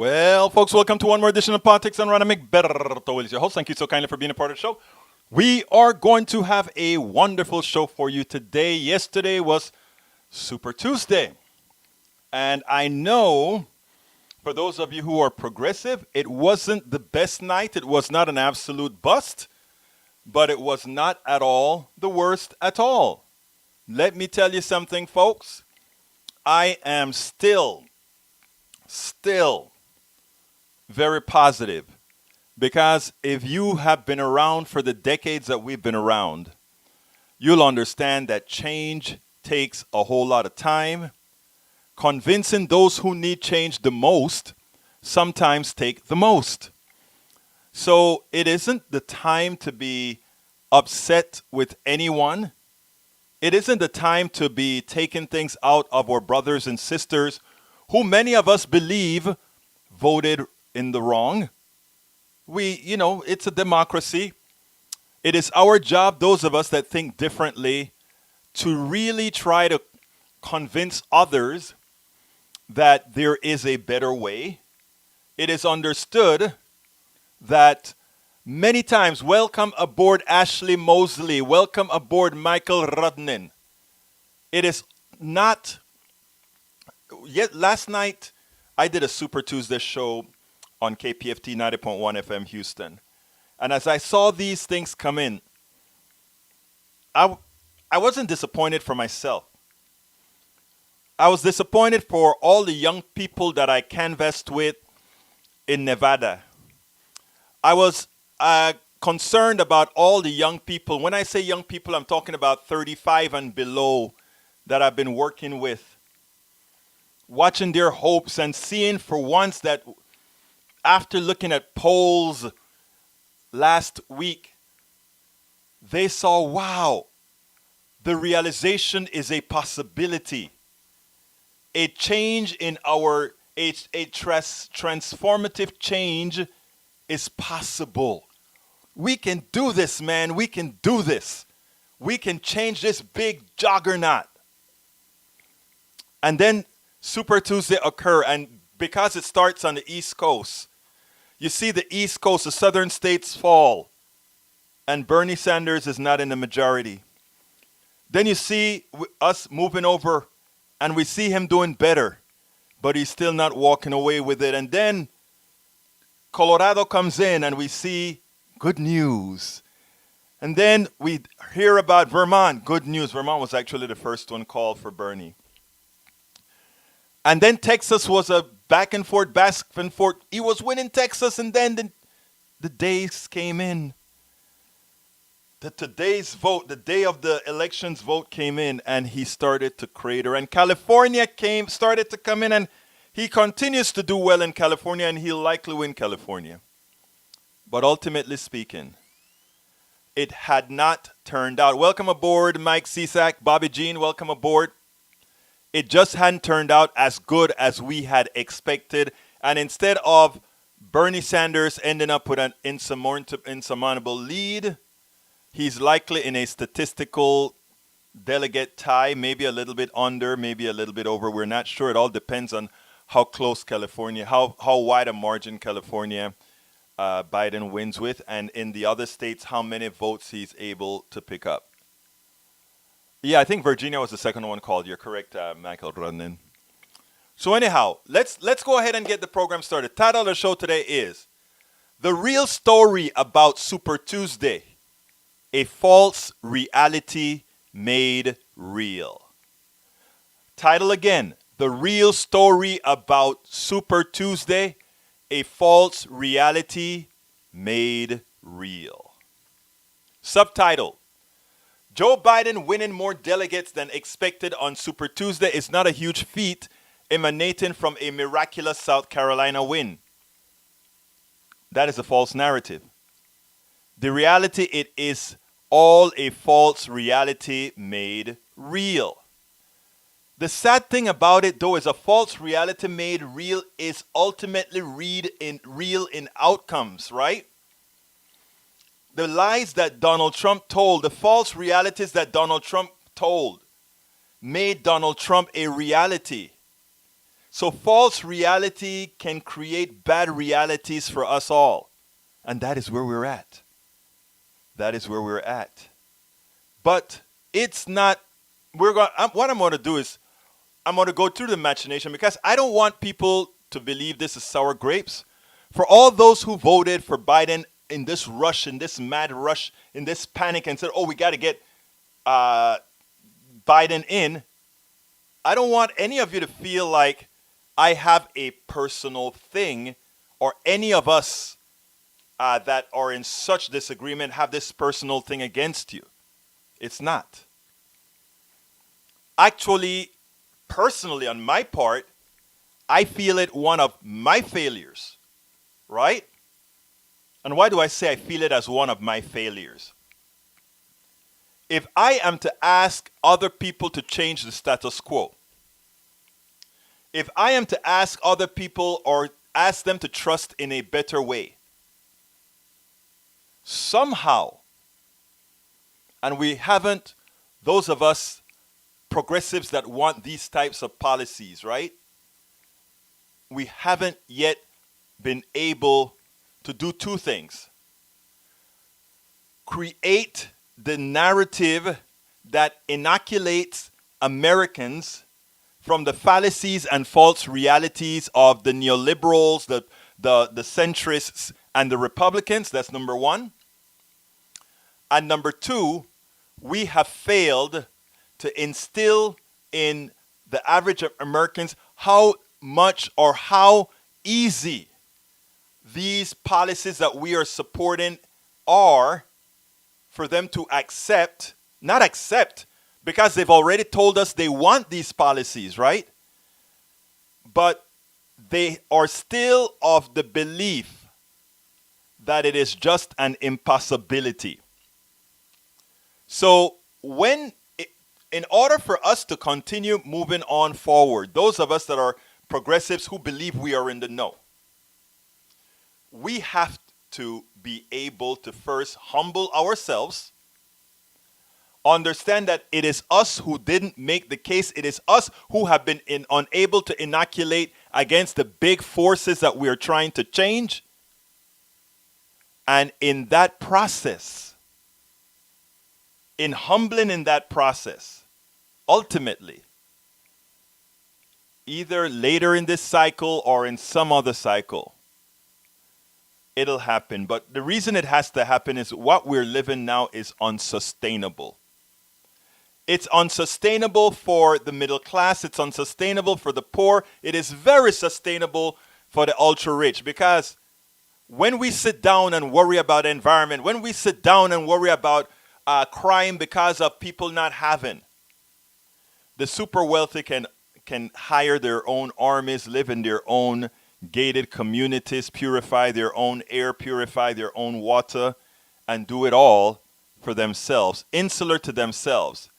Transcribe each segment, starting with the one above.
Well, folks, welcome to one more edition of Politics and Rana McBerto is your host. Thank you so kindly for being a part of the show. We are going to have a wonderful show for you today. Yesterday was Super Tuesday. And I know for those of you who are progressive, it wasn't the best night. It was not an absolute bust, but it was not at all the worst at all. Let me tell you something, folks. I am still very positive, because if you have been around for the decades that we've been around, you'll understand that change takes a whole lot of time. Convincing those who need change the most sometimes take the most. So it isn't the time to be upset with anyone. It isn't the time to be taking things out of our brothers and sisters who many of us believe voted in the wrong. It's a democracy. It is our job, those of us that think differently, to really try to convince others that there is a better way. It is understood that many times, welcome aboard Ashley Mosley, welcome aboard Michael Rudnin. It is not, yet last night I did a Super Tuesday show on KPFT 90.1 FM Houston. And as I saw these things come in, I wasn't disappointed for myself. I was disappointed for all the young people that I canvassed with in Nevada. I was concerned about all the young people. When I say young people, I'm talking about 35 and below that I've been working with. Watching their hopes and seeing for once that after looking at polls last week, they saw, wow, the realization is a possibility. A change in our, transformative change is possible. We can do this, man. We can do this. We can change this big juggernaut. And then Super Tuesday occur, and because it starts on the East Coast, you see the East Coast, the southern states fall, and Bernie Sanders is not in the majority. Then you see us moving over, and we see him doing better, but he's still not walking away with it. And then Colorado comes in, and we see good news. And then we hear about Vermont, good news. Vermont was actually the first one called for Bernie. And then Texas was a back and forth. He was winning Texas, and then the days came in. Today's vote, the day of the elections vote came in, and he started to crater. And California started to come in, and he continues to do well in California, and he'll likely win California. But ultimately speaking, it had not turned out. Welcome aboard, Mike Cisak, Bobby Jean, welcome aboard. It just hadn't turned out as good as we had expected. And instead of Bernie Sanders ending up with an insurmountable lead, he's likely in a statistical delegate tie, maybe a little bit under, maybe a little bit over. We're not sure. It all depends on how close California, how wide a margin California Biden wins with, and in the other states, how many votes he's able to pick up. Yeah, I think Virginia was the second one called. You're correct, Michael Rudnin. So anyhow, let's go ahead and get the program started. Title of the show today is The Real Story About Super Tuesday, a False Reality Made Real. Title again, The Real Story About Super Tuesday, a False Reality Made Real. Subtitle, Joe Biden winning more delegates than expected on Super Tuesday is not a huge feat emanating from a miraculous South Carolina win. That is a false narrative. The reality, it is all a false reality made real. The sad thing about it, though, is a false reality made real is ultimately real in outcomes, right? The lies that Donald Trump told, the false realities that Donald Trump told, made Donald Trump a reality. So false reality can create bad realities for us all. And that is where we're at. That is where we're at. But it's not, what I'm going to do is I'm going to go through the imagination because I don't want people to believe this is sour grapes. For all those who voted for Biden in this rush, in this mad rush, in this panic and said, oh, we got to get Biden in, I don't want any of you to feel like I have a personal thing or any of us that are in such disagreement have this personal thing against you. It's not. Actually, personally, on my part, I feel it one of my failures, right? And why do I say I feel it as one of my failures? If I am to ask other people to change the status quo, if I am to ask other people or ask them to trust in a better way, somehow, and we haven't, those of us progressives that want these types of policies, right? We haven't yet been able to do two things. Create the narrative that inoculates Americans from the fallacies and false realities of the neoliberals, the centrists, and the Republicans. That's number one. And number two, we have failed to instill in the average Americans how much or how easy these policies that we are supporting are for them to accept, not accept, because they've already told us they want these policies, right? But they are still of the belief that it is just an impossibility. So in order for us to continue moving on forward, those of us that are progressives who believe we are in the know, we have to be able to first humble ourselves, understand that it is us who didn't make the case. It is us who have been unable to inoculate against the big forces that we are trying to change. And in that process, in humbling in that process, ultimately, either later in this cycle or in some other cycle, it'll happen. But the reason it has to happen is what we're living now is unsustainable. It's unsustainable for the middle class. It's unsustainable for the poor. It is very sustainable for the ultra rich, because when we sit down and worry about the environment, when we sit down and worry about crime because of people not having, the super wealthy can hire their own armies, live in their own gated communities, purify their own air, purify their own water, and do it all for themselves, insular to themselves,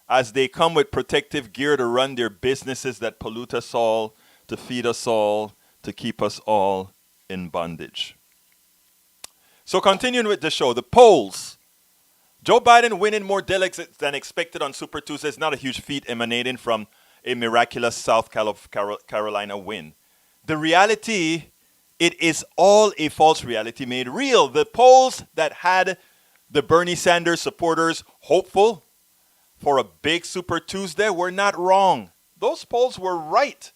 as they come with protective gear to run their businesses that pollute us all, to feed us all, to keep us all in bondage. So continuing with the show, the polls. Joe Biden winning more delegates than expected on Super Tuesday is not a huge feat emanating from a miraculous South Carolina win. The reality, it is all a false reality made real. The polls that had the Bernie Sanders supporters hopeful for a big Super Tuesday were not wrong. Those polls were right.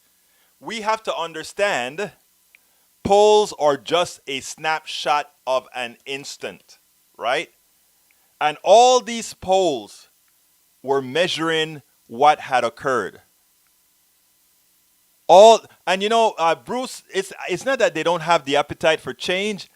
We have to understand polls are just a snapshot of an instant, right? And all these polls were measuring what had occurred. Bruce, it's not that they don't have the appetite for change,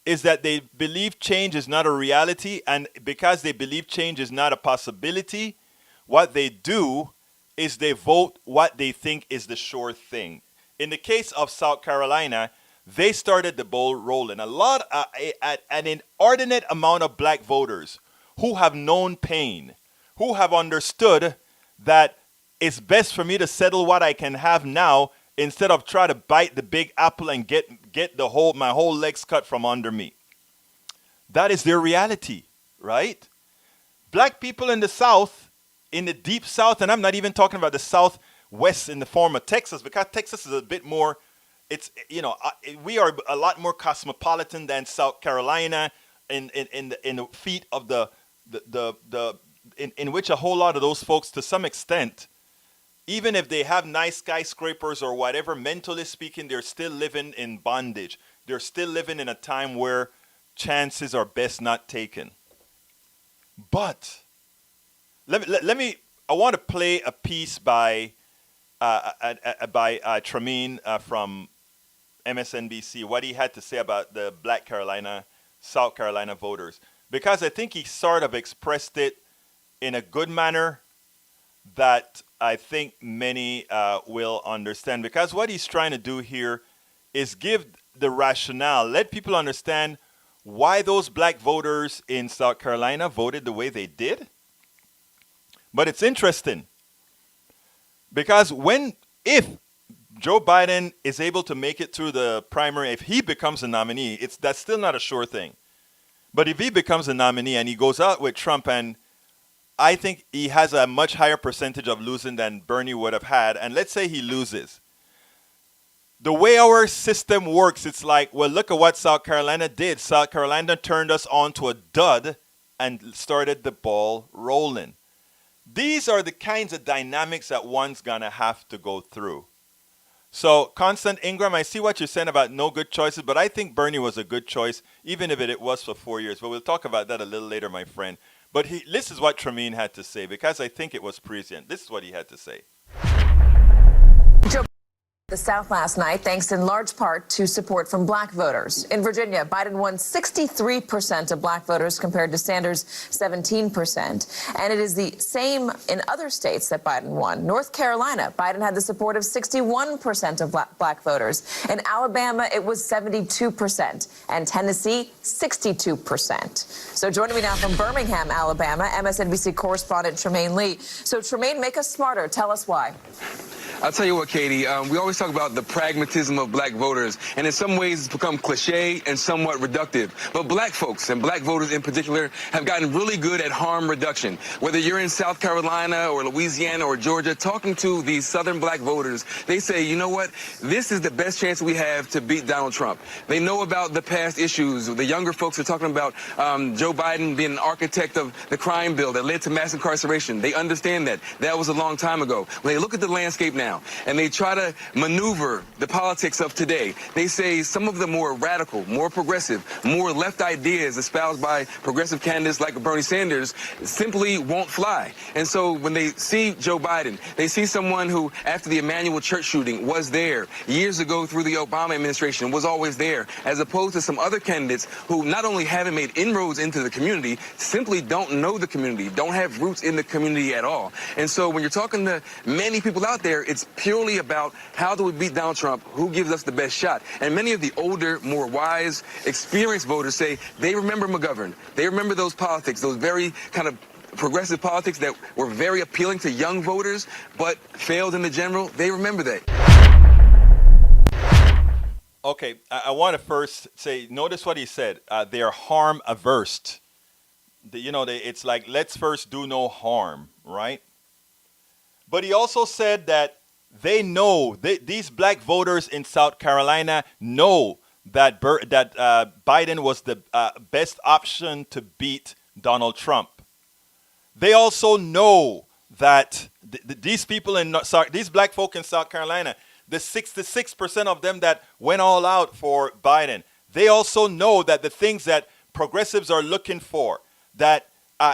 it's that they believe change is not a reality, and because they believe change is not a possibility, what they do is they vote what they think is the sure thing. In the case of South Carolina, they started the ball rolling. An inordinate amount of black voters who have known pain, who have understood that it's best for me to settle what I can have now instead of try to bite the big apple and get my whole legs cut from under me. That is their reality, right? Black people in the South, in the deep South, and I'm not even talking about the South west in the form of Texas, because Texas is a bit more, we are a lot more cosmopolitan than South Carolina in the feet of in which a whole lot of those folks, to some extent, even if they have nice skyscrapers or whatever, mentally speaking, they're still living in bondage. They're still living in a time where chances are best not taken. But I want to play a piece by Trameen from MSNBC, what he had to say about the South Carolina voters, because I think he sort of expressed it in a good manner that I think many will understand. Because what he's trying to do here is give the rationale, let people understand why those black voters in South Carolina voted the way they did. But it's interesting because if Joe Biden is able to make it through the primary, if he becomes a nominee, that's still not a sure thing. But if he becomes a nominee and he goes out with Trump, and I think he has a much higher percentage of losing than Bernie would have had, and let's say he loses. The way our system works, it's like, well, look at what South Carolina did. South Carolina turned us on to a dud and started the ball rolling. These are the kinds of dynamics that one's going to have to go through. So, Constant Ingram, I see what you're saying about no good choices, but I think Bernie was a good choice, even if it was for 4 years. But we'll talk about that a little later, my friend. But this is what Trameen had to say, because I think it was prescient. This is what he had to say. The South last night, thanks in large part to support from black voters. In Virginia, Biden won 63% of black voters compared to Sanders' 17%. And it is the same in other states that Biden won. North Carolina, Biden had the support of 61% of black voters. In Alabama, it was 72%. And Tennessee, 62%. So joining me now from Birmingham, Alabama, MSNBC correspondent Tremaine Lee. So Tremaine, make us smarter. Tell us why. I'll tell you what, Katie, we always talk about the pragmatism of black voters, and in some ways it's become cliche and somewhat reductive. But black folks, and black voters in particular, have gotten really good at harm reduction. Whether you're in South Carolina or Louisiana or Georgia, talking to these southern black voters, they say, you know what, this is the best chance we have to beat Donald Trump. They know about the past issues. The younger folks are talking about Joe Biden being an architect of the crime bill that led to mass incarceration. They understand that. That was a long time ago. When they look at the landscape now, and they try to maneuver the politics of today, they say some of the more radical, more progressive, more left ideas espoused by progressive candidates like Bernie Sanders simply won't fly. And so when they see Joe Biden, they see someone who, after the Emmanuel church shooting, was there years ago through the Obama administration, was always there, as opposed to some other candidates who not only haven't made inroads into the community, simply don't know the community, don't have roots in the community at all. And so when you're talking to many people out there, it's purely about how do we beat Donald Trump, who gives us the best shot. And many of the older, more wise, experienced voters say they remember McGovern. They remember those politics, those very kind of progressive politics that were very appealing to young voters, but failed in the general. They remember that. Okay, I want to first say, notice what he said. They are harm averse. It's like, let's first do no harm, right? But he also said that they know, these black voters in South Carolina know that Biden was the best option to beat Donald Trump. They also know that these people these black folk in South Carolina, the 66% of them that went all out for Biden, they also know that the things that progressives are looking for, that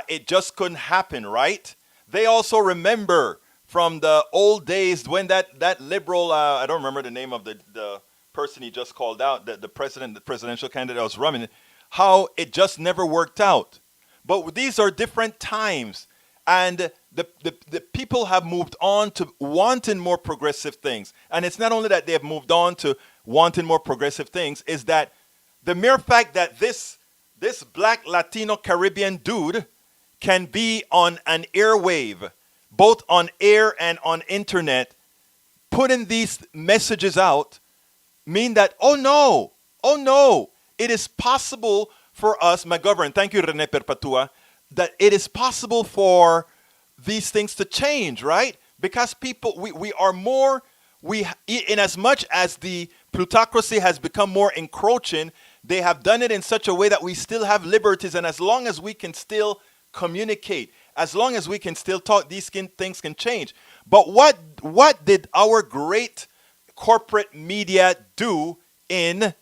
it just couldn't happen, right? They also remember from the old days when that liberal, I don't remember the name of the person he just called out, the presidential candidate was running, how it just never worked out. But these are different times, and the people have moved on to wanting more progressive things. And it's not only that they have moved on to wanting more progressive things, is that the mere fact that this black Latino Caribbean dude can be on an airwave, both on air and on internet, putting these messages out, mean that, oh no, it is possible for us, McGovern, thank you, Rene Perpetua, that it is possible for these things to change, right? Because people, we are more, in as much as the plutocracy has become more encroaching, they have done it in such a way that we still have liberties. And as long as we can still communicate, as long as we can still talk, these things can change. But what did our great corporate media do in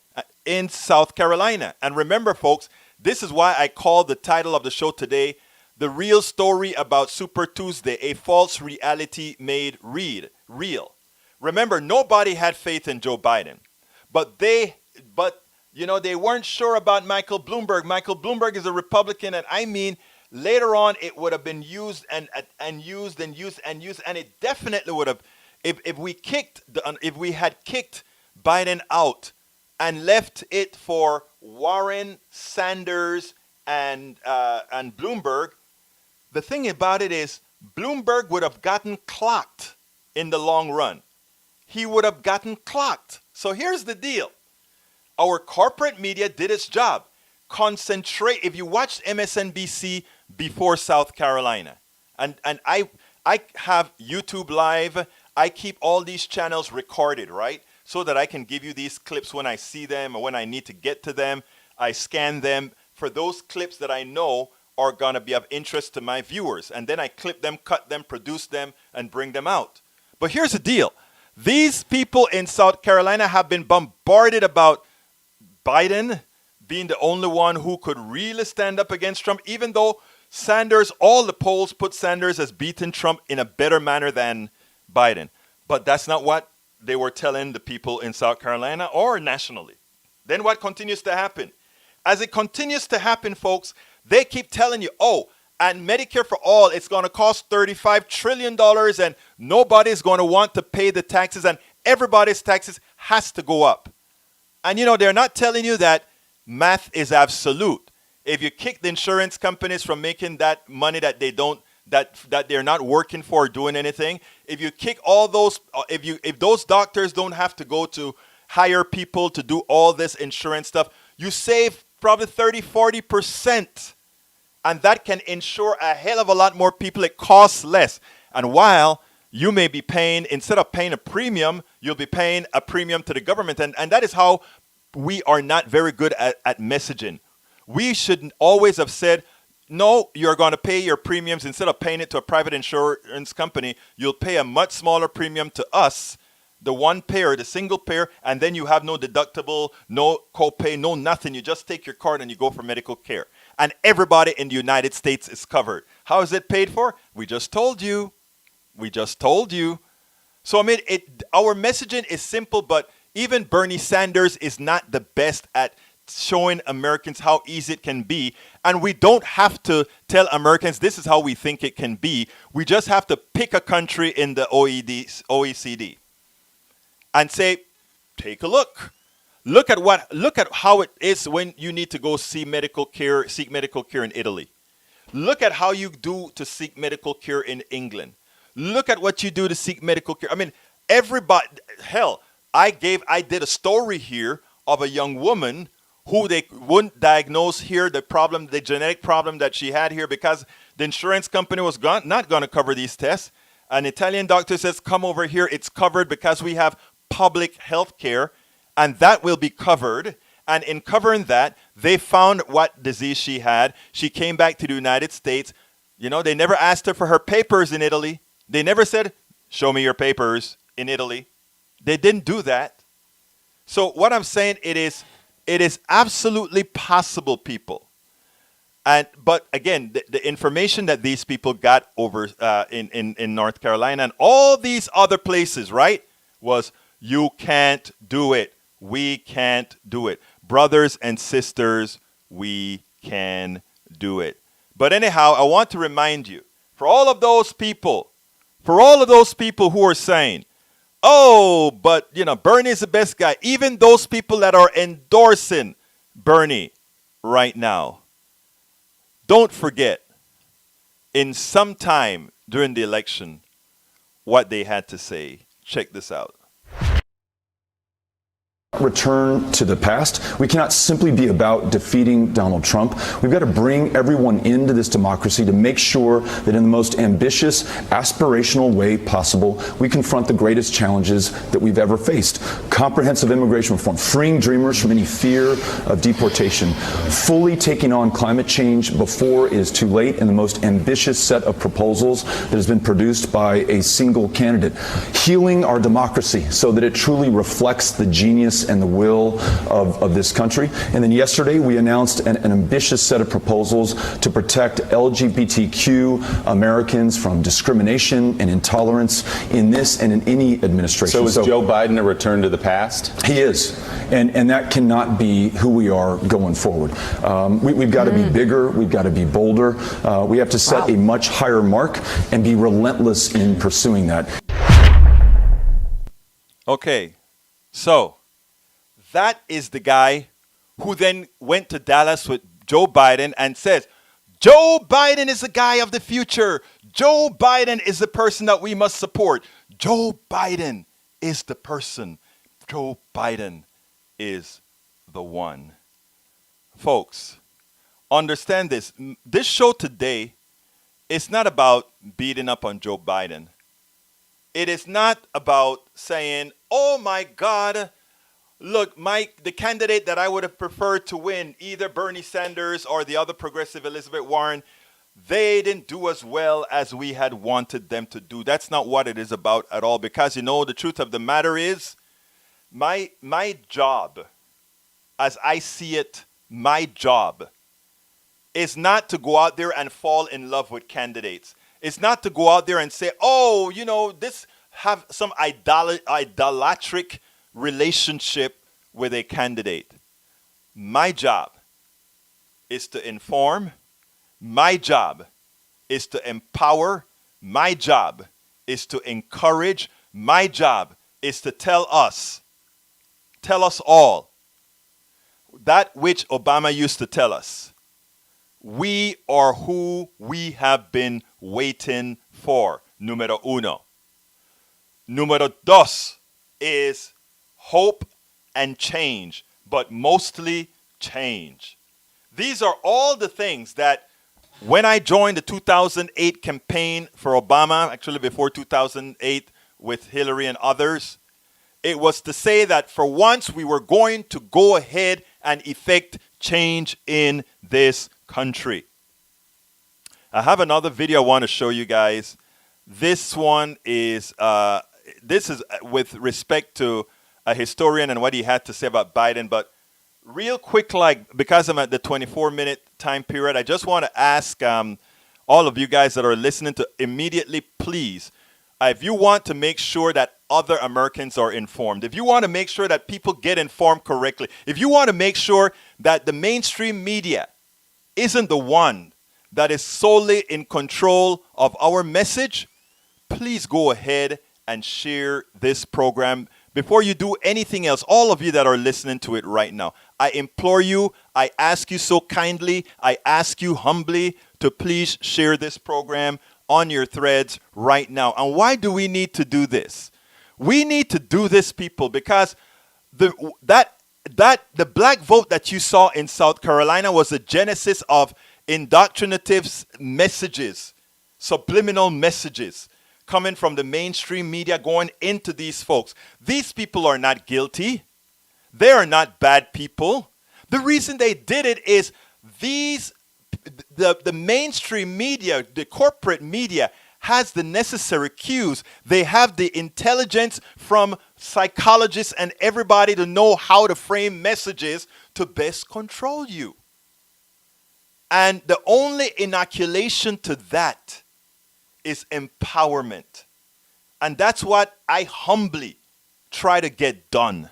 South Carolina? And remember, folks, this is why I call the title of the show today, "The Real Story About Super Tuesday, a False Reality Made Real." Remember, nobody had faith in Joe Biden, but they weren't sure about Michael Bloomberg. Michael Bloomberg is a Republican, and I mean, later on it would have been used and used, and it definitely would have, if we had kicked Biden out and left it for Warren, Sanders, and Bloomberg. The thing about it is, Bloomberg would have gotten clocked in the long run. He would have gotten clocked. So here's the deal. Our corporate media did its job. Concentrate. If you watched MSNBC before South Carolina, and I have YouTube Live, I keep all these channels recorded, right? So that I can give you these clips when I see them or when I need to get to them. I scan them for those clips that I know are going to be of interest to my viewers. And then I clip them, cut them, produce them, and bring them out. But here's the deal. These people in South Carolina have been bombarded about Biden being the only one who could really stand up against Trump, even though Sanders, all the polls put Sanders as beating Trump in a better manner than Biden. But that's not what they were telling the people in South Carolina or nationally. Then what continues to happen? As it continues to happen, folks, they keep telling you, oh, and Medicare for all, it's going to cost $35 trillion and nobody's going to want to pay the taxes and everybody's taxes has to go up. And they're not telling you that math is absolute. If you kick the insurance companies from making that money that they don't, that they're not working for or doing anything, if you kick all those, if those doctors don't have to go to hire people to do all this insurance stuff, you save probably 30-40%. And that can insure a hell of a lot more people. It costs less. And while you may be paying, instead of paying a premium, you'll be paying a premium to the government. And that is how we are not very good at messaging. We should always have said, no, you're going to pay your premiums. Instead of paying it to a private insurance company, you'll pay a much smaller premium to us, the one payer, the single payer, and then you have no deductible, no copay, no nothing. You just take your card and you go for medical care. And everybody in the United States is covered. How is it paid for? We just told you. We just told you. So, I mean, our messaging is simple, but even Bernie Sanders is not the best at showing Americans how easy it can be. And we don't have to tell Americans this is how we think it can be. We just have to pick a country in the OECD and say, take a look. Look at how it is when you need to go seek medical care in Italy. Look at how you do to seek medical care in England. Look at what you do to seek medical care. I mean, everybody, hell, I did a story here of a young woman who they wouldn't diagnose here the genetic problem that she had here because the insurance company was not going to cover these tests. An Italian doctor says, come over here, it's covered because we have public health care. And that will be covered. And in covering that, they found what disease she had. She came back to the United States. They never asked her for her papers in Italy. They never said, show me your papers in Italy. They didn't do that. So what I'm saying, it is absolutely possible, people. But again, the information that these people got over in North Carolina and all these other places, right, was you can't do it. We can't do it. Brothers and sisters, we can do it. But anyhow, I want to remind you, for all of those people who are saying, oh, but, Bernie is the best guy. Even those people that are endorsing Bernie right now, don't forget, in some time during the election, what they had to say. Check this out. Return to the past. We cannot simply be about defeating Donald Trump. We've got to bring everyone into this democracy to make sure that in the most ambitious, aspirational way possible, we confront the greatest challenges that we've ever faced. Comprehensive immigration reform, freeing dreamers from any fear of deportation, fully taking on climate change before it is too late, in the most ambitious set of proposals that has been produced by a single candidate, healing our democracy so that it truly reflects the genius and the will of this country. And then yesterday we announced an ambitious set of proposals to protect LGBTQ Americans from discrimination and intolerance in this and in any administration. So is Joe Biden a return to the past? He is. And that cannot be who we are going forward. We've got to be bigger. We've got to be bolder. We have to set a much higher mark and be relentless in pursuing that. Okay, so that is the guy who then went to Dallas with Joe Biden and says, Joe Biden is the guy of the future. Joe Biden is the person that we must support. Joe Biden is the person. Joe Biden is the one. Folks, understand this. This show today is not about beating up on Joe Biden. It is not about saying, oh my God, look, the candidate that I would have preferred to win, either Bernie Sanders or the other progressive Elizabeth Warren, they didn't do as well as we had wanted them to do. That's not what it is about at all. Because, the truth of the matter is, my job, as I see it, my job is not to go out there and fall in love with candidates. It's not to go out there and say, oh, this have some idolatric relationship with a candidate. My job is to inform. My job is to empower. My job is to encourage. My job is to tell us all, that which Obama used to tell us. We are who we have been waiting for. Número uno. Número dos is hope and change, but mostly change. These are all the things that when I joined the 2008 campaign for Obama, actually before 2008 with Hillary and others, it was to say that for once we were going to go ahead and effect change in this country. I have another video I want to show you guys. This one is with respect to a historian and what he had to say about Biden. But real quick, because I'm at the 24-minute time period, I just want to ask all of you guys that are listening to immediately, please, if you want to make sure that other Americans are informed, if you want to make sure that people get informed correctly, if you want to make sure that the mainstream media isn't the one that is solely in control of our message, please go ahead and share this program before you do anything else. All of you that are listening to it right now, I implore you, I ask you so kindly, I ask you humbly to please share this program on your threads right now. And why do we need to do this? We need to do this, people, because the black vote that you saw in South Carolina was the genesis of indoctrinative messages, subliminal messages coming from the mainstream media going into these folks. These people are not guilty. They are not bad people. The reason they did it is the mainstream media, the corporate media, has the necessary cues. They have the intelligence from psychologists and everybody to know how to frame messages to best control you. And the only inoculation to that is empowerment. And that's what I humbly try to get done.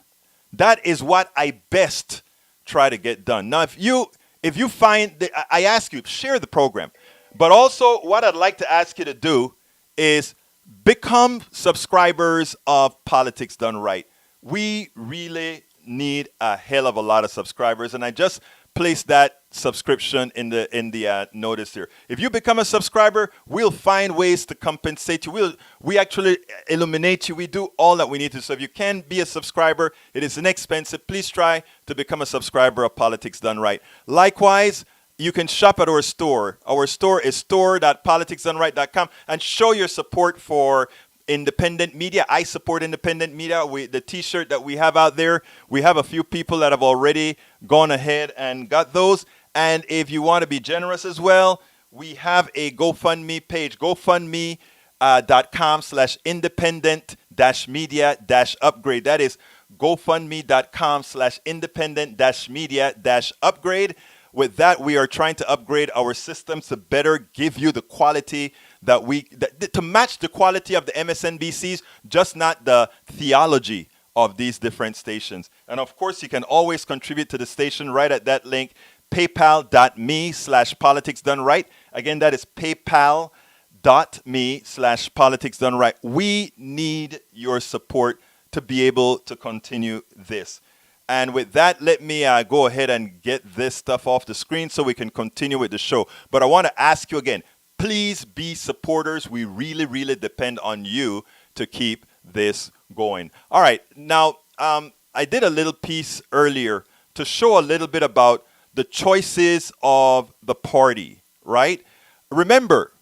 That is what I best try to get done. Now, if you find, I ask you, share the program. But also, what I'd like to ask you to do is become subscribers of Politics Done Right. We really need a hell of a lot of subscribers. And I just placed that subscription in the notice here. If you become a subscriber, we'll find ways to compensate you. We actually illuminate you. We do all that we need to. So if you can be a subscriber, it is inexpensive. Please try to become a subscriber of Politics Done Right. Likewise, you can shop at our store. Our store is store.politicsdoneright.com, and show your support for independent media. I support independent media. The t-shirt that we have out there, we have a few people that have already gone ahead and got those. And if you want to be generous as well, we have a GoFundMe page, gofundme.com/independent-media-upgrade. That is gofundme.com/independent-media-upgrade. With that, we are trying to upgrade our systems to better give you the quality to match the quality of the MSNBCs, just not the theology of these different stations. And of course, you can always contribute to the station right at that link, paypal.me/politicsdoneright. Again, that is paypal.me/politicsdoneright. We need your support to be able to continue this. And with that, let me go ahead and get this stuff off the screen so we can continue with the show. But I want to ask you again, please be supporters. We really, really depend on you to keep this going. All right. Now, I did a little piece earlier to show a little bit about the choices of the party, right? Remember,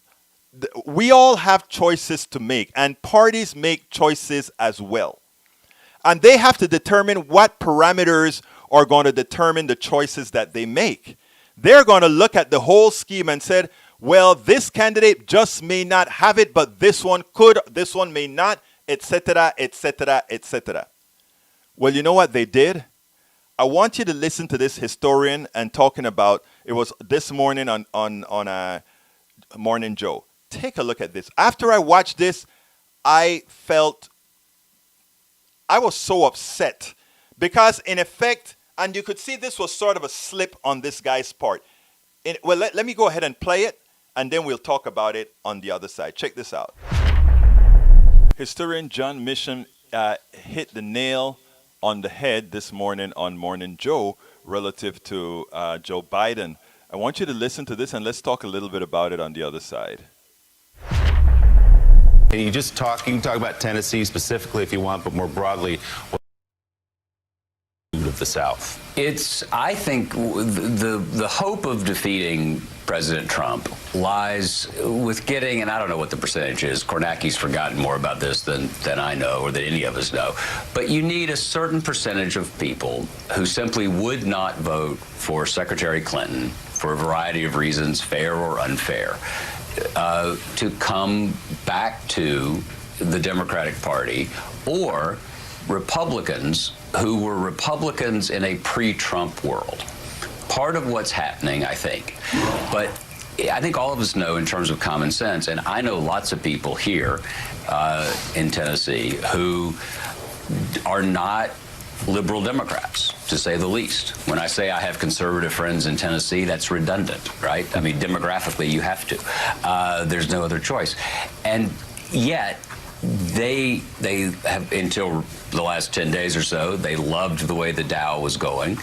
we all have choices to make, and parties make choices as well. And they have to determine what parameters are going to determine the choices that they make. They're going to look at the whole scheme and said, well, this candidate just may not have it, but this one could, this one may not, etc., etc., etc. Well, you know what they did? I want you to listen to this historian and talking about, it was this morning on Morning Joe. Take a look at this. After I watched this, I was so upset because, in effect, and you could see this was sort of a slip on this guy's part. Let me go ahead and play it, and then we'll talk about it on the other side. Check this out. Historian John Mission hit the nail on the head this morning on Morning Joe relative to Joe Biden. I want you to listen to this, and let's talk a little bit about it on the other side. And you can talk about Tennessee specifically if you want, but more broadly, of the South. I think the hope of defeating President Trump lies with getting, and I don't know what the percentage is, Kornacki's forgotten more about this than I know or that any of us know, but you need a certain percentage of people who simply would not vote for Secretary Clinton for a variety of reasons, fair or unfair, to come back to the Democratic Party, or Republicans who were Republicans in a pre-Trump world. Part of what's happening, I think, but I think all of us know in terms of common sense, and I know lots of people here in Tennessee who are not liberal Democrats, to say the least. When I say I have conservative friends in Tennessee, that's redundant, right? I mean, demographically, you have to. There's no other choice. And yet, they have, until the last 10 days or so, they loved the way the Dow was going.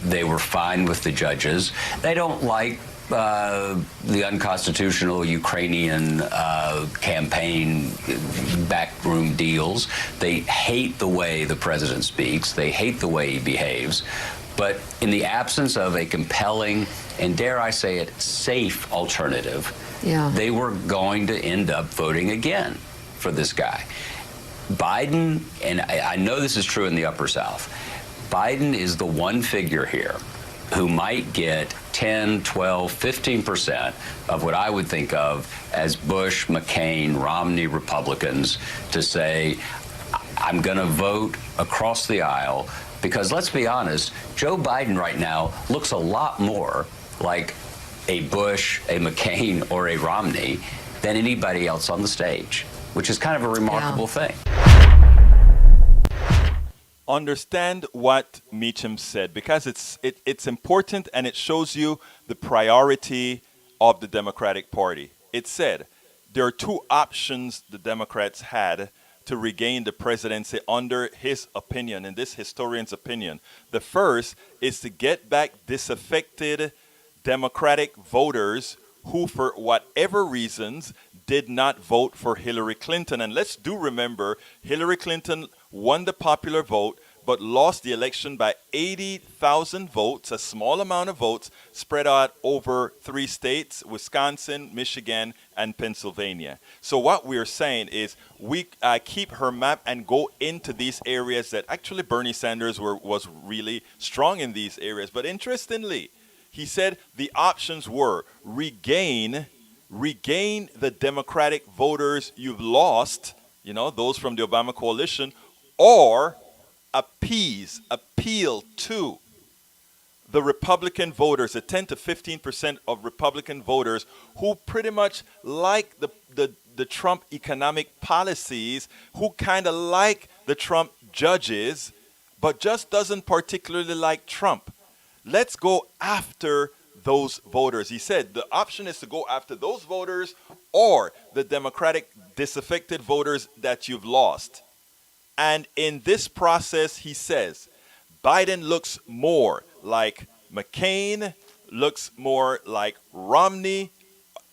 They were fine with the judges. They don't like the unconstitutional Ukrainian campaign backroom deals. They hate the way the president speaks. They hate the way he behaves. But in the absence of a compelling, and dare I say it, safe alternative, they were going to end up voting again for this guy. Biden, and I know this is true in the Upper South, Biden is the one figure here who might get 10, 12, 15% of what I would think of as Bush, McCain, Romney Republicans to say, I'm going to vote across the aisle, because let's be honest, Joe Biden right now looks a lot more like a Bush, a McCain, or a Romney than anybody else on the stage, which is kind of a remarkable thing. Understand what Meacham said, because it's important, and it shows you the priority of the Democratic Party. It said there are two options the Democrats had to regain the presidency under his opinion, in this historian's opinion. The first is to get back disaffected Democratic voters who, for whatever reasons, did not vote for Hillary Clinton. And let's do remember, Hillary Clinton won the popular vote, but lost the election by 80,000 votes, a small amount of votes spread out over 3 states, Wisconsin, Michigan, and Pennsylvania. So what we're saying is we keep her map and go into these areas that actually Bernie Sanders was really strong in these areas. But interestingly, he said the options were regain the Democratic voters you've lost, those from the Obama coalition, or appeal to the Republican voters, the 10 to 15% of Republican voters who pretty much like the Trump economic policies, who kind of like the Trump judges, but just doesn't particularly like Trump. Let's go after those voters. He said the option is to go after those voters or the Democratic disaffected voters that you've lost. And in this process, he says, Biden looks more like McCain, looks more like Romney,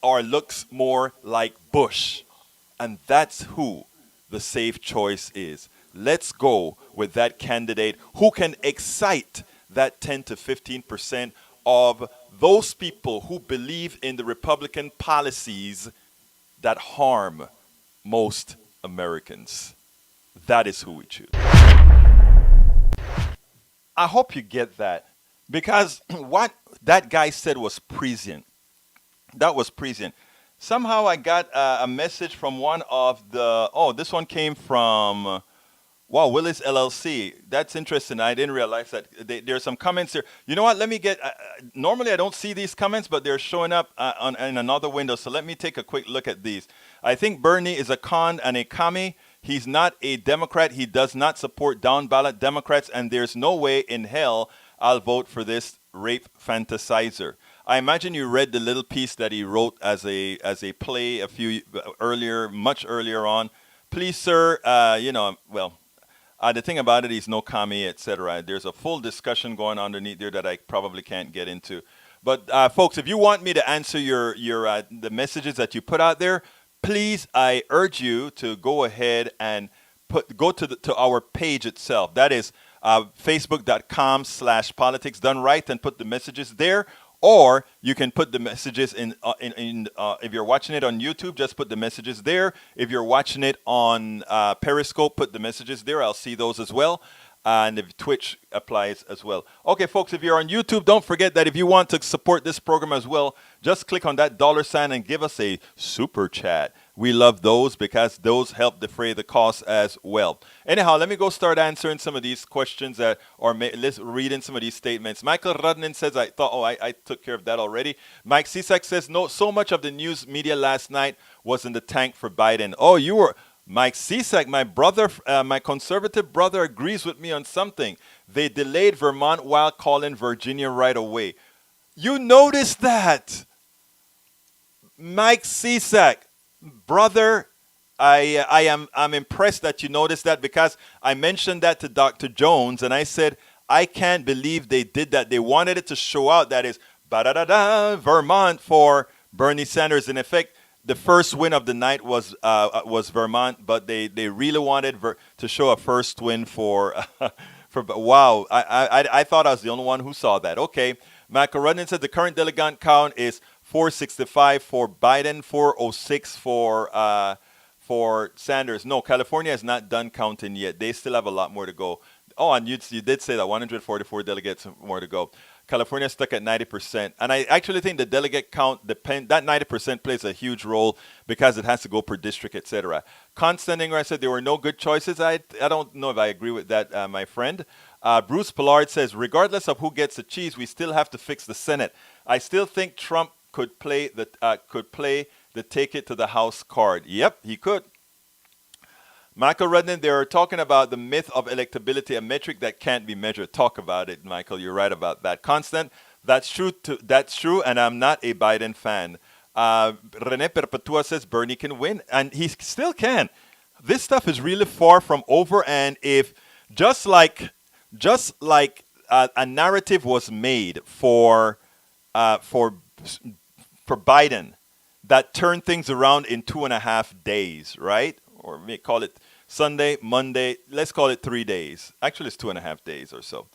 or looks more like Bush. And that's who the safe choice is. Let's go with that candidate who can excite that 10 to 15% of those people who believe in the Republican policies that harm most Americans. That is who we choose. I hope you get that, because what that guy said was prescient. That was prescient. Somehow I got a message from one of this one came from, Willis LLC. That's interesting. I didn't realize that. There's some comments here. You know what? Let me get, normally I don't see these comments, but they're showing up in another window. So let me take a quick look at these. I think Bernie is a con and a commie. He's not a Democrat. He does not support down ballot Democrats, and there's no way in hell I'll vote for this rape fantasizer. I imagine you read the little piece that he wrote as a play much earlier on. Please, sir, the thing about it, he's no commie, etc. There's a full discussion going on underneath there that I probably can't get into. But folks, if you want me to answer the messages that you put out there, please, I urge you to go ahead and go to our page itself. That is facebook.com/politics done right, and put the messages there. Or you can put the messages in if you're watching it on YouTube, just put the messages there. If you're watching it on Periscope, put the messages there. I'll see those as well. And if Twitch applies as well. Okay, folks, if you're on YouTube, don't forget that if you want to support this program as well, just click on that $sign and give us a super chat. We love those because those help defray the cost as well. Anyhow, let me go start answering some of these questions let's read in some of these statements. Michael Rudnin says, I took care of that already. Mike Cisak says, no, so much of the news media last night was in the tank for Biden. Oh, you were... Mike Cisak, my brother, my conservative brother, agrees with me on something. They delayed Vermont while calling Virginia right away. You noticed that? Mike Cisak, brother, I'm impressed that you noticed that, because I mentioned that to Dr. Jones and I said, I can't believe they did that. They wanted it to show out that is Vermont for Bernie Sanders. In effect, the first win of the night was Vermont, but they really wanted to show a first win for wow. I thought I was the only one who saw that. Okay. Macaroni said the current delegate count is 465 for Biden, 406 for Sanders. No, California has not done counting yet. They still have a lot more to go. Oh, and you did say that 144 delegates more to go. California is stuck at 90%. And I actually think the delegate count, that 90% plays a huge role because it has to go per district, etc. Constant Ingram said there were no good choices. I don't know if I agree with that, my friend. Bruce Pollard says, regardless of who gets the cheese, we still have to fix the Senate. I still think Trump could play the take it to the House card. Yep, he could. Michael Rudnin, they are talking about the myth of electability, a metric that can't be measured. Talk about it, Michael. You're right about that. Constant, that's true, and I'm not a Biden fan. Rene Perpetua says Bernie can win, and he still can. this stuff is really far from over. And if just like a narrative was made uh, for for Biden that turned things around in 2.5 days, right? Or may call it Sunday, Monday. Let's call it 3 days. Actually, it's 2.5 days or so.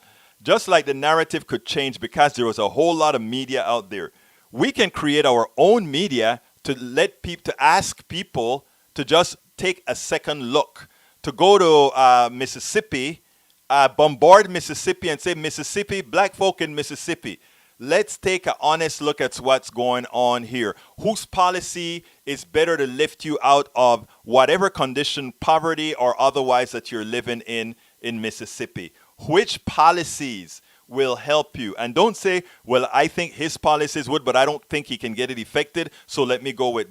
Just like the narrative could change because there was a whole lot of media out there, we can create our own media to let people to ask people to just take a second look, to go to Mississippi, bombard Mississippi and say, Mississippi, black folk in Mississippi, let's take an honest look at what's going on here. Whose policy is better to lift you out of whatever condition, poverty or otherwise, that you're living in Mississippi? Which policies will help you? And don't say, well, I think his policies would, but I don't think he can get it effected, so let me go with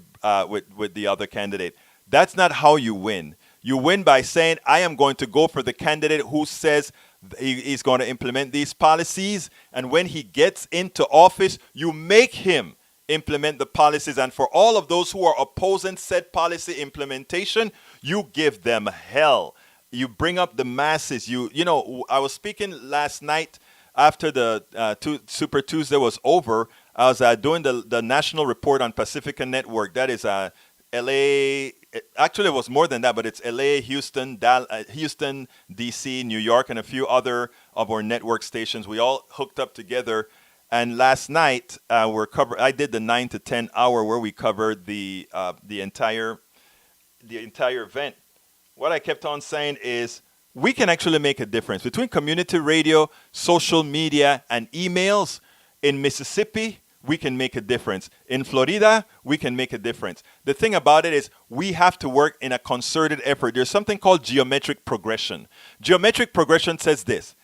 the other candidate. That's not how you win. You win by saying, I am going to go for the candidate who says he's going to implement these policies. And when he gets into office, you make him implement the policies. And for all of those who are opposing said policy implementation, you give them hell. You bring up the masses. You know, I was speaking last night after the Super Tuesday was over. I was doing the national report on Pacifica Network. That is LA. Actually, it was more than that, but it's LA, Houston, Houston, DC, New York, and a few other of our network stations. We all hooked up together. And last night, I did the 9 to 10 hour where we covered the entire event. What I kept on saying is, we can actually make a difference between community radio, social media, and emails. In Mississippi, we can make a difference. In Florida, we can make a difference. The thing about it is, we have to work in a concerted effort. There's something called geometric progression. Geometric progression says this: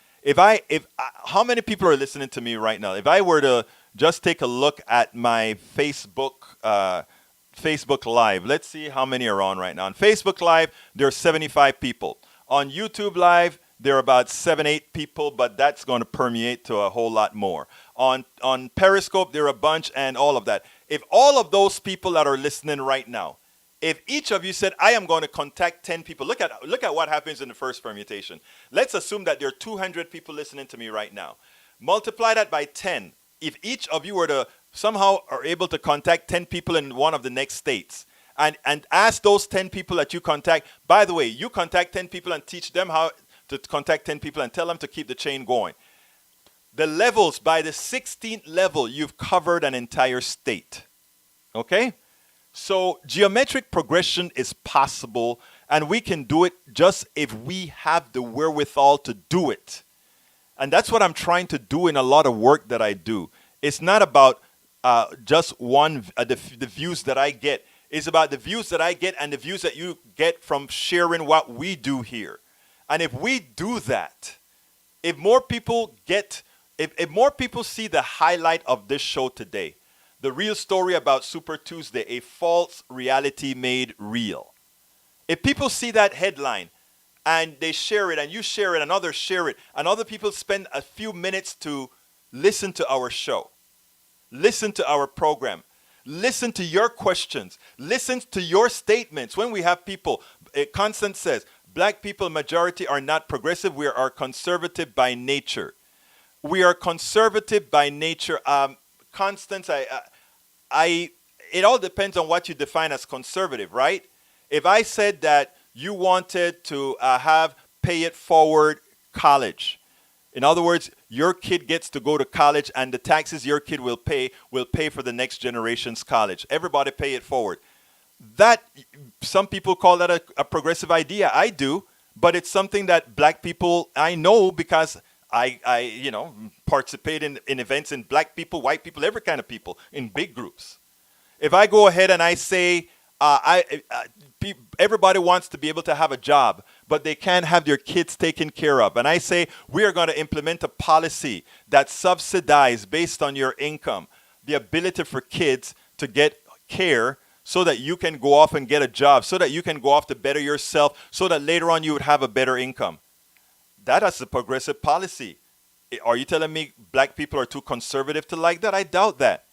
how many people are listening to me right now? If I were to just take a look at my Facebook Live, let's see how many are on right now. On Facebook Live, there are 75 people. On YouTube Live, there are about 7-8 people, but that's going to permeate to a whole lot more. On Periscope, there are a bunch, and all of that. If all of those people that are listening right now, if each of you said, I am going to contact 10 people, look at what happens in the first permutation. Let's assume that there are 200 people listening to me right now. Multiply that by 10. If each of you were to somehow are able to contact 10 people in one of the next states, and ask those 10 people that you contact, by the way, you contact 10 people and teach them how to contact 10 people and tell them to keep the chain going. The levels, by the 16th level, you've covered an entire state. Okay? So geometric progression is possible, and we can do it just if we have the wherewithal to do it. And that's what I'm trying to do in a lot of work that I do. It's not about just the views that I get. It's about the views that I get and the views that you get from sharing what we do here. And if we do that, if more people see the highlight of this show today, the real story about Super Tuesday, a false reality made real. If people see that headline and they share it, and you share it, and others share it, and other people spend a few minutes to listen to our show, listen to our program, listen to your questions, listen to your statements. When we have people, Constance says, black people majority are not progressive. We are conservative by nature. We are conservative by nature. Constance, it all depends on what you define as conservative, right? If I said that you wanted to have pay it forward college, in other words, your kid gets to go to college and the taxes your kid will pay for the next generation's college. Everybody pay it forward. That, some people call that a progressive idea. I do, but it's something that black people, I know, because I participate in events in black people, white people, every kind of people, in big groups. If I go ahead and I say, everybody wants to be able to have a job, but they can't have their kids taken care of. And I say, we are going to implement a policy that subsidizes, based on your income, the ability for kids to get care so that you can go off and get a job, so that you can go off to better yourself, so that later on you would have a better income. That is a progressive policy. Are you telling me black people are too conservative to like that? I doubt that.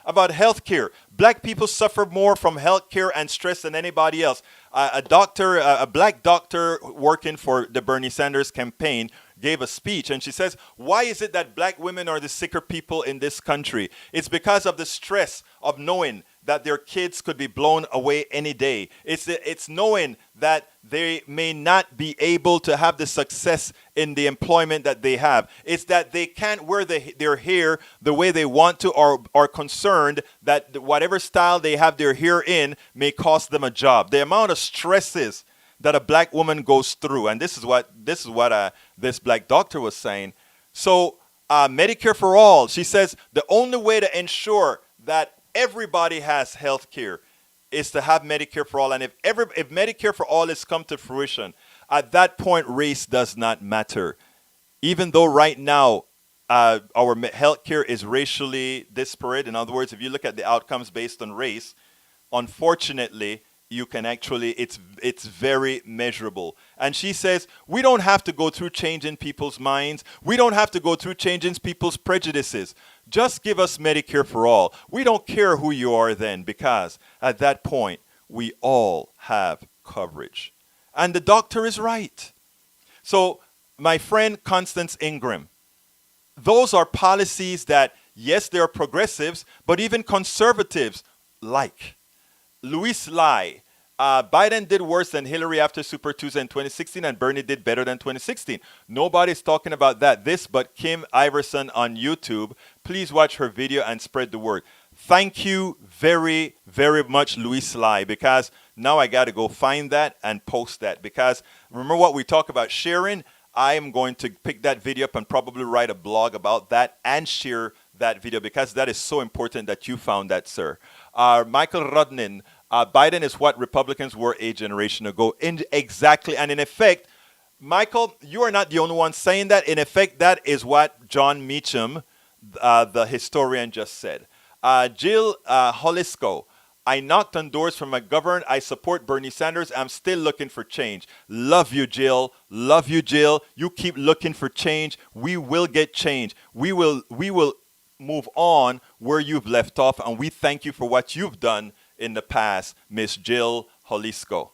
About health care, black people suffer more from health care and stress than anybody else. A doctor, a black doctor working for the Bernie Sanders campaign, gave a speech, and she says, why is it that black women are the sicker people in this country? It's because of the stress of knowing that their kids could be blown away any day. It's knowing that they may not be able to have the success in the employment that they have. It's that they can't wear their hair the way they want to, or are concerned that whatever style they have their hair in may cost them a job. The amount of stresses that a black woman goes through, and this is what this black doctor was saying. So Medicare for all, she says, the only way to ensure that everybody has health care is to have Medicare for all. And if Medicare for all is come to fruition, at that point, race does not matter. Even though right now our health care is racially disparate. In other words, if you look at the outcomes based on race, unfortunately, you can actually, it's very measurable. And she says, we don't have to go through changing people's minds. We don't have to go through changing people's prejudices. Just give us Medicare for all. We don't care who you are then, because at that point, we all have coverage. And the doctor is right. So my friend Constance Ingram, those are policies that, yes, they're progressives, but even conservatives like. Luis Lai, Biden did worse than Hillary after Super Tuesday in 2016, and Bernie did better than 2016. Nobody's talking about that. This but Kim Iverson on YouTube. Please watch her video and spread the word. Thank you very, very much, Luis Lai, because now I got to go find that and post that. Because remember what we talk about sharing? I am going to pick that video up and probably write a blog about that and share that video, because that is so important that you found that, sir. Michael Rudnin, Biden is what Republicans were a generation ago. Exactly. And in effect, Michael, you are not the only one saying that. In effect, that is what John Meacham, the historian, just said. Jill Holisco, I knocked on doors from McGovern. I support Bernie Sanders. I'm still looking for change. Love you, Jill. Love you, Jill. You keep looking for change. We will get change. We will move on where you've left off, and we thank you for what you've done in the past, Miss Jill Holisco.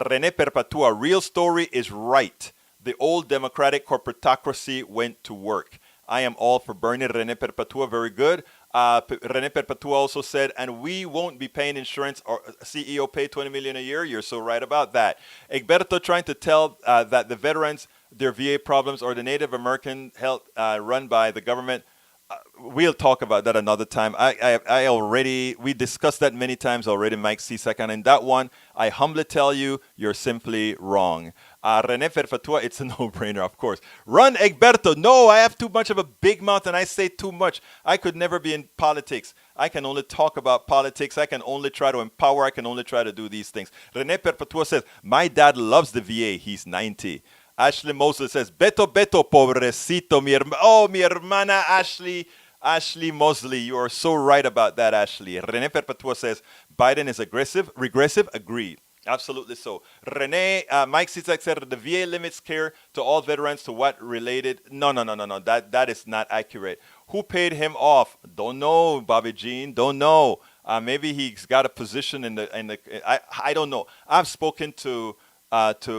Rene Perpetua, real story is right. The old Democratic corporatocracy went to work. I am all for Bernie. Rene Perpetua, very good. Rene Perpetua also said, and we won't be paying insurance, or CEO pay $20 million a year. You're so right about that. Egberto trying to tell that the veterans, their VA problems, or the Native American health run by the government. We'll talk about that another time. We discussed that many times already, Mike Cisak, and in that one, I humbly tell you, you're simply wrong. Rene Perpetua, it's a no-brainer, of course. Run, Egberto. No, I have too much of a big mouth and I say too much. I could never be in politics. I can only talk about politics. I can only try to empower. I can only try to do these things. Rene Perpetua says, my dad loves the VA. He's 90. Ashley Mosley says, Beto, pobrecito, mi hermana Ashley Mosley. You are so right about that, Ashley. Rene Perpetua says, Biden is regressive, agreed. Absolutely so. Rene, Mike Cisak said, the VA limits care to all veterans to what related. No. That is not accurate. Who paid him off? Don't know, Bobby Jean. Don't know. Maybe he's got a position in the. I don't know. I've spoken to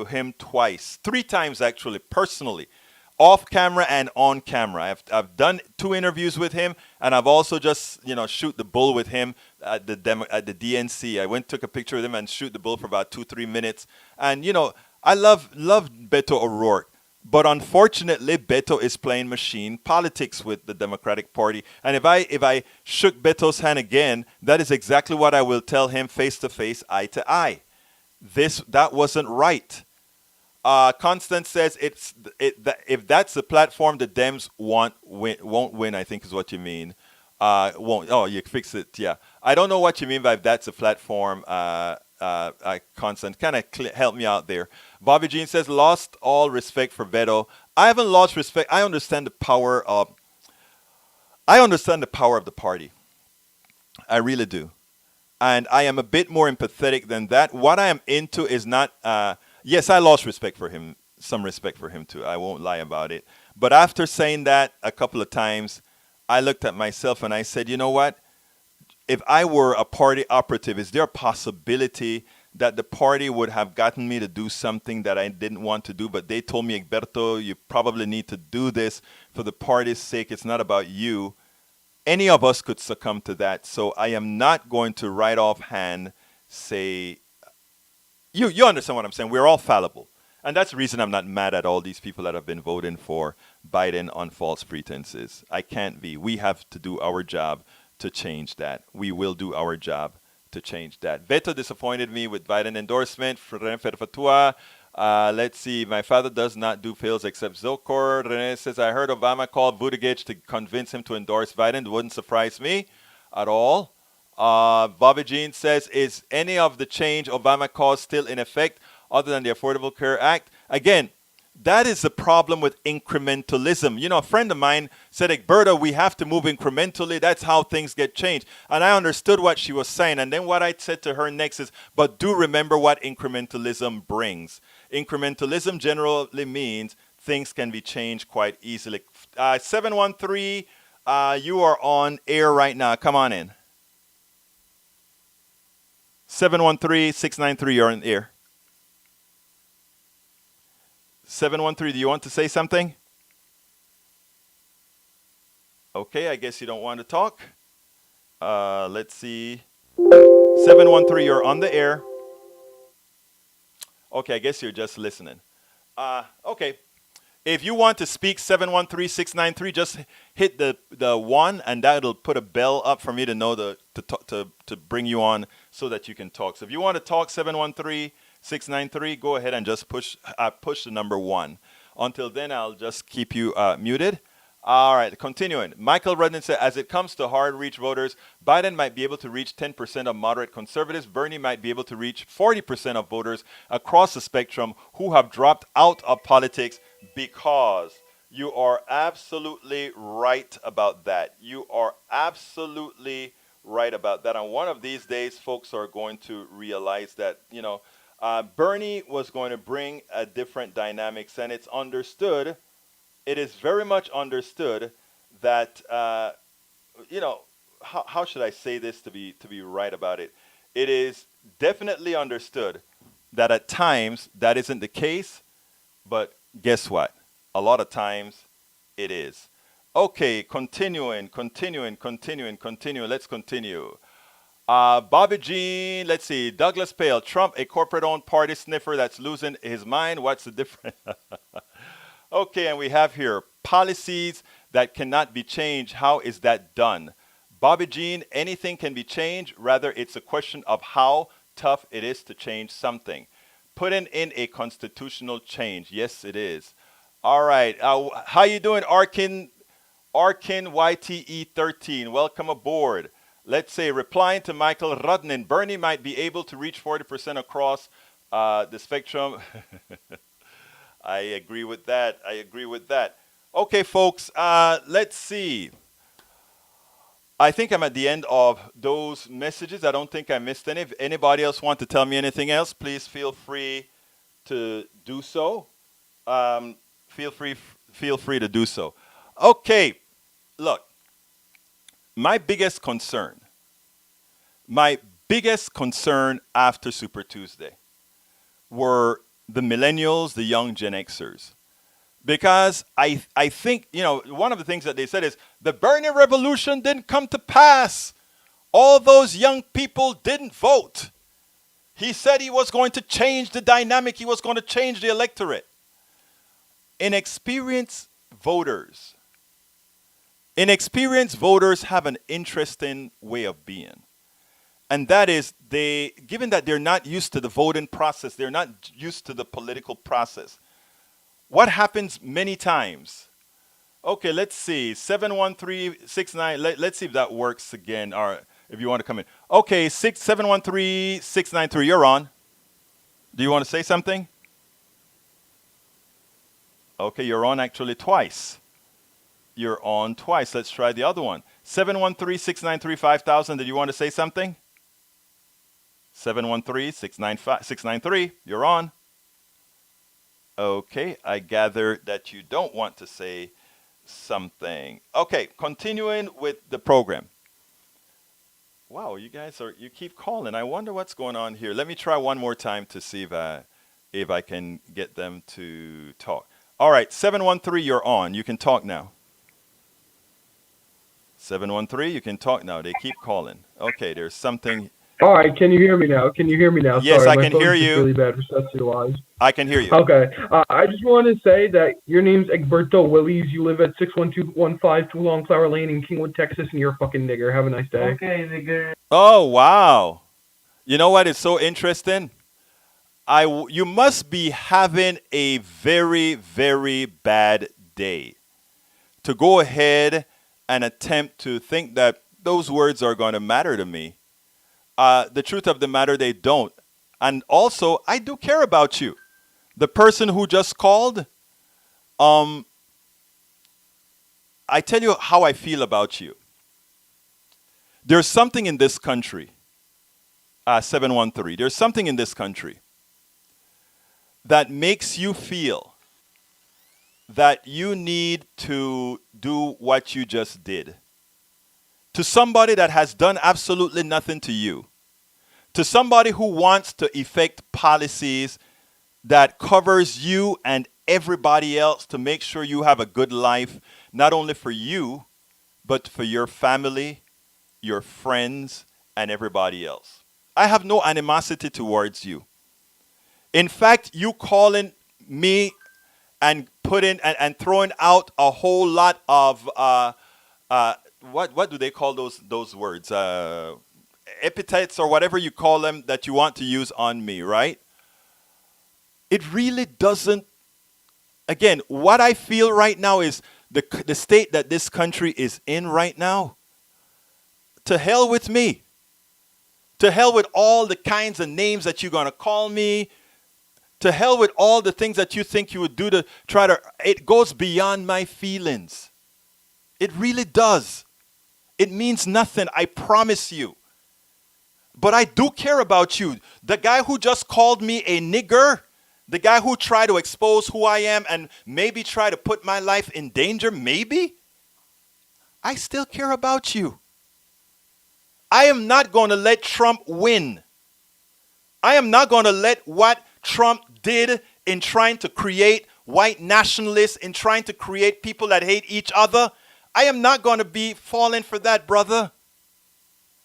him twice, 3 times actually, personally, off camera and on camera. I've done 2 interviews with him, and I've also just shoot the bull with him at the DNC. I went, took a picture with him, and shoot the bull for about 2-3 minutes. And I love Beto O'Rourke, but unfortunately, Beto is playing machine politics with the Democratic Party. And if I shook Beto's hand again, that is exactly what I will tell him face to face, eye to eye. That wasn't right. Constance says if that's the platform the Dems won't win, I think is what you mean. Won't. Oh, you fix it. Yeah. I don't know what you mean by if that's a platform. Constance, kind of help me out there. Bobby Jean says lost all respect for Beto. I haven't lost respect. I understand the power of the party. I really do. And I am a bit more empathetic than that. What I am into is not, yes, I lost respect for him, some respect for him too. I won't lie about it. But after saying that a couple of times, I looked at myself and I said, you know what? If I were a party operative, is there a possibility that the party would have gotten me to do something that I didn't want to do, but they told me, Egberto, you probably need to do this for the party's sake. It's not about you. Any of us could succumb to that. So I am not going to right offhand say, you understand what I'm saying. We're all fallible. And that's the reason I'm not mad at all these people that have been voting for Biden on false pretenses. I can't be. We have to do our job to change that. We will do our job to change that. Beto disappointed me with Biden endorsement. Let's see. My father does not do pills except Zocor. Rene says, I heard Obama call Buttigieg to convince him to endorse Biden. It wouldn't surprise me at all. Bobby Jean says, is any of the change Obama caused still in effect other than the Affordable Care Act? Again, that is the problem with incrementalism. You know, a friend of mine said, Egberto, we have to move incrementally. That's how things get changed. And I understood what she was saying. And then what I said to her next is, but do remember what incrementalism brings. Incrementalism generally means things can be changed quite easily. 713, you are on air right now. Come on in. 713-693, you're on air. 713, do you want to say something? Okay, I guess you don't want to talk. Let's see. 713, you're on the air. Okay, I guess you're just listening. Okay. If you want to speak, 713-693, just hit the 1, and that'll put a bell up for me to know to bring you on so that you can talk. So if you want to talk, 713-693, go ahead and just push the number 1. Until then, I'll just keep you muted. All right, continuing. Michael Rudden said, as it comes to hard-reach voters, Biden might be able to reach 10% of moderate conservatives. Bernie might be able to reach 40% of voters across the spectrum who have dropped out of politics because you are absolutely right about that. You are absolutely right about that. And one of these days, folks are going to realize that, Bernie was going to bring a different dynamics, and it's understood. It is very much understood that, how should I say this to be right about it? It is definitely understood that at times that isn't the case, but guess what? A lot of times it is. Okay, continuing. Let's continue. Bobby Jean, let's see. Douglas Pale, Trump, a corporate-owned party sniffer that's losing his mind. What's the difference? Okay, and we have here policies that cannot be changed. How is that done? Bobby Jean, anything can be changed. Rather, it's a question of how tough it is to change something. Putting in a constitutional change. Yes, it is. All right. How you doing, Arkin YTE 13? Welcome aboard. Let's say, replying to Michael Rudnin, Bernie might be able to reach 40% across the spectrum. I agree with that. Okay, folks, let's see. I think I'm at the end of those messages. I don't think I missed any. If anybody else want to tell me anything else, please feel free to do so. Feel free to do so. Okay, look, my biggest concern after Super Tuesday were the millennials, the young Gen Xers. Because I think, one of the things that they said is the Bernie revolution didn't come to pass. All those young people didn't vote. He said he was going to change the dynamic. He was going to change the electorate. Inexperienced voters have an interesting way of being. And that is, given that they're not used to the voting process, they're not used to the political process. What happens many times? Okay, let's see. 71369. Let's see if that works again, or if you want to come in. Okay, 713-693. You're on. Do you want to say something? Okay, you're on actually twice. You're on twice. Let's try the other one. 713-693-5000. Did you want to say something? 713-693. You're on. Okay, I gather that you don't want to say something. Okay, continuing with the program. Wow, you keep calling. I wonder what's going on here. Let me try one more time to see if I can get them to talk. All right, 713, you're on. You can talk now. 713, you can talk now. They keep calling. Okay, there's something. All right, can you hear me now? Can you hear me now? Yes, Sorry, I my can phone's hear just you. really bad reception-wise. I can hear you. Okay, I just want to say that your name's Egberto Willies. You live at 61215 Toulon Flower Lane in Kingwood, Texas, and you're a fucking nigger. Have a nice day. Okay, nigga. Oh, wow. You know what is so interesting? You must be having a very, very bad day to go ahead and attempt to think that those words are going to matter to me. The truth of the matter, they don't. And also, I do care about you. The person who just called, I tell you how I feel about you. There's something in this country, 713, there's something in this country that makes you feel that you need to do what you just did. To somebody that has done absolutely nothing to you. To somebody who wants to effect policies that covers you and everybody else to make sure you have a good life, not only for you, but for your family, your friends, and everybody else. I have no animosity towards you. In fact, you calling me and putting and throwing out a whole lot of what do they call those words? Epithets or whatever you call them that you want to use on me, right? It really doesn't. Again, what I feel right now is the state that this country is in right now. To hell with me. To hell with all the kinds of names that you're going to call me. To hell with all the things that you think you would do to try to. It goes beyond my feelings. It really does. It means nothing, I promise you. But I do care about you. The guy who just called me a nigger, the guy who tried to expose who I am and maybe try to put my life in danger, maybe, I still care about you. I am not going to let Trump win. I am not going to let what Trump did in trying to create white nationalists, in trying to create people that hate each other. I am not going to be falling for that, brother.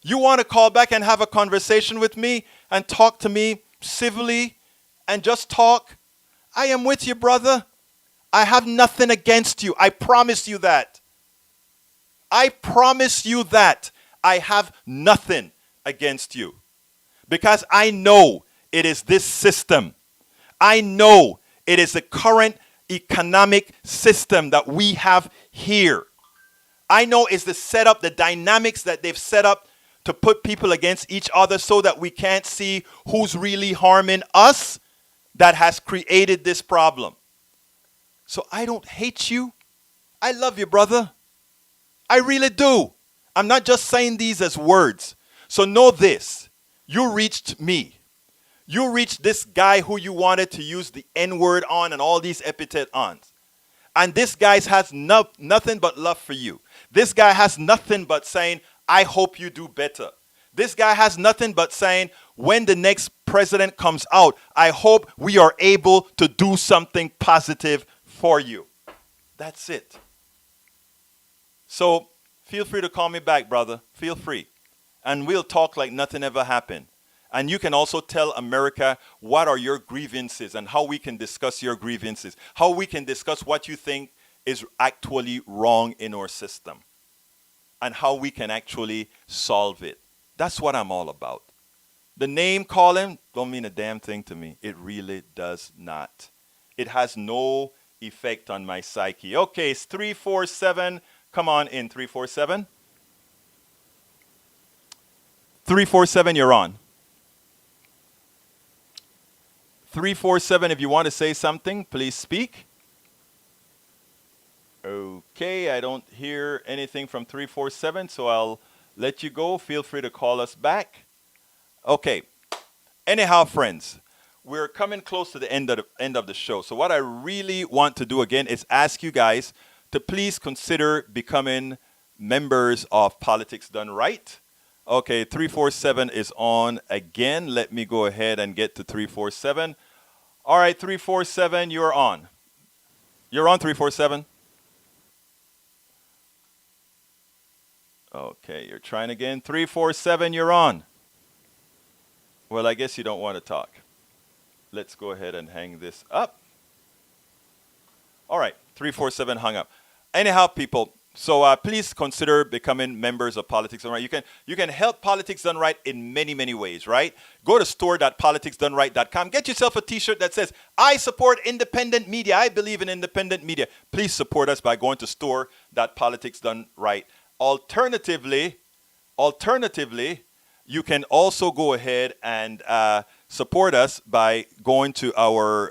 You want to call back and have a conversation with me and talk to me civilly and just talk? I am with you, brother. I have nothing against you. I promise you that. I promise you that. I have nothing against you. Because I know it is this system. I know it is the current economic system that we have here. I know it's the setup, the dynamics that they've set up to put people against each other so that we can't see who's really harming us that has created this problem. So I don't hate you. I love you, brother. I really do. I'm not just saying these as words. So know this. You reached me. You reached this guy who you wanted to use the N-word on and all these epithet ons. And this guy has nothing but love for you. This guy has nothing but saying, I hope you do better. This guy has nothing but saying, when the next president comes out, I hope we are able to do something positive for you. That's it. So feel free to call me back, brother. Feel free. And we'll talk like nothing ever happened. And you can also tell America what are your grievances and how we can discuss your grievances. How we can discuss what you think is actually wrong in our system. And how we can actually solve it. That's what I'm all about. The name calling don't mean a damn thing to me. It really does not. It has no effect on my psyche. Okay, it's 347. Come on in, 347. 347, you're on. 347, if you want to say something, please speak. Okay, I don't hear anything from 347, so I'll let you go. Feel free to call us back. Okay. Anyhow, friends, we're coming close to the end of the show. So what I really want to do again is ask you guys to please consider becoming members of Politics Done Right. Okay, 347 is on again. Let me go ahead and get to 347. All right, 347, you're on. You're on 347. Okay, you're trying again. 347, you're on. Well, I guess you don't want to talk. Let's go ahead and hang this up. All right, 347 hung up. Anyhow, people, so please consider becoming members of Politics Done Right. You can help Politics Done Right in many, many ways, right? Go to store.politicsdoneright.com. Get yourself a t-shirt that says, I support independent media. I believe in independent media. Please support us by going to store.politicsdoneright. Alternatively, you can also go ahead and support us by going to our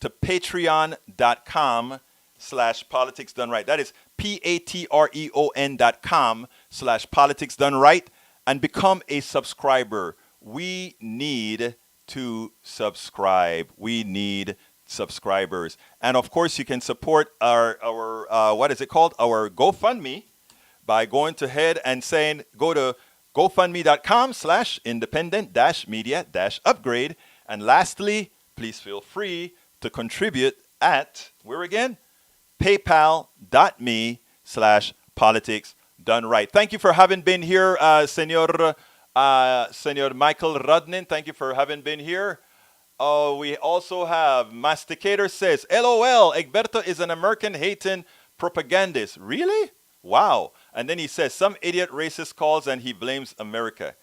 to patreon.com/politics done right. That is patreon.com/politics done right, and become a subscriber. We need to subscribe. We need subscribers. And of course, you can support our what is it called? Our GoFundMe by going ahead and saying, go to gofundme.com/independent-media-upgrade. And lastly, please feel free to contribute at, where again? paypal.me/politics done right. Thank you for having been here, Senor Michael Rudnin. Thank you for having been here. We also have Masticator says, LOL, Egberto is an American hating propagandist. Really? Wow. And then he says, some idiot racist calls and he blames America.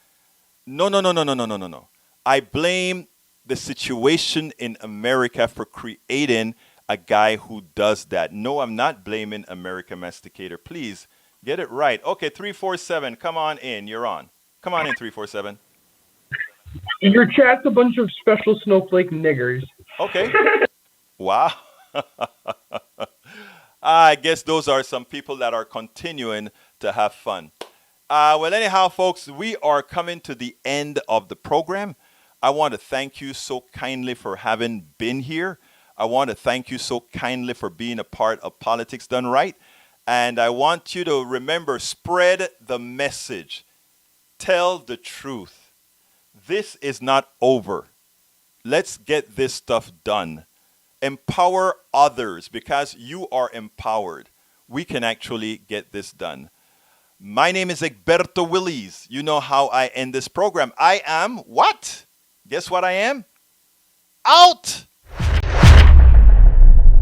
No. I blame the situation in America for creating a guy who does that. No, I'm not blaming America, Masticator. Please get it right. Okay, 347, come on in. You're on. Come on in, 347. Your chat's a bunch of special snowflake niggers. Okay. Wow. I guess those are some people that are continuing to have fun. Well, anyhow, folks, we are coming to the end of the program. I want to thank you so kindly for having been here. I want to thank you so kindly for being a part of Politics Done Right. And I want you to remember, spread the message. Tell the truth. This is not over. Let's get this stuff done. Empower others, because you are empowered. We can actually get this done. My name is Egberto Willies. You know how I end this program. I am what? Guess what I am? Out!